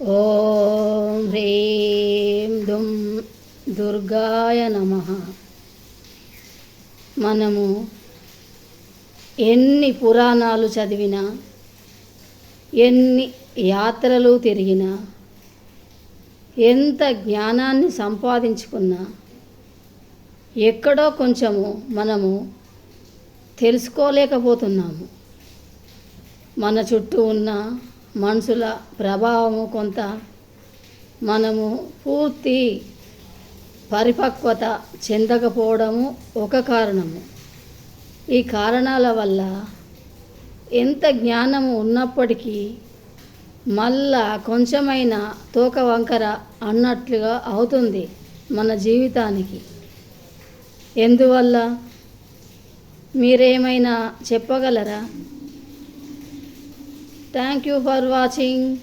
ఓం హ్రీం దుం దుర్గాయ నమః. మనము ఎన్ని పురాణాలు చదివినా, ఎన్ని యాత్రలు తిరిగినా, ఎంత జ్ఞానాన్ని సంపాదించుకున్నా ఎక్కడో కొంచెము మనము తెలుసుకోలేకపోతున్నాము. మన చుట్టూ ఉన్న మనుషుల ప్రభావము కొంత మనము పూర్తి పరిపక్వత చెందకపోవడము ఒక కారణము. ఈ కారణాల వల్ల ఎంత జ్ఞానము ఉన్నప్పటికీ మళ్ళా కొంచెమైనా తోక వంకర అన్నట్లుగా అవుతుంది మన జీవితానికి. ఎందువల్ల మీరేమైనా చెప్పగలరా? Thank you for watching.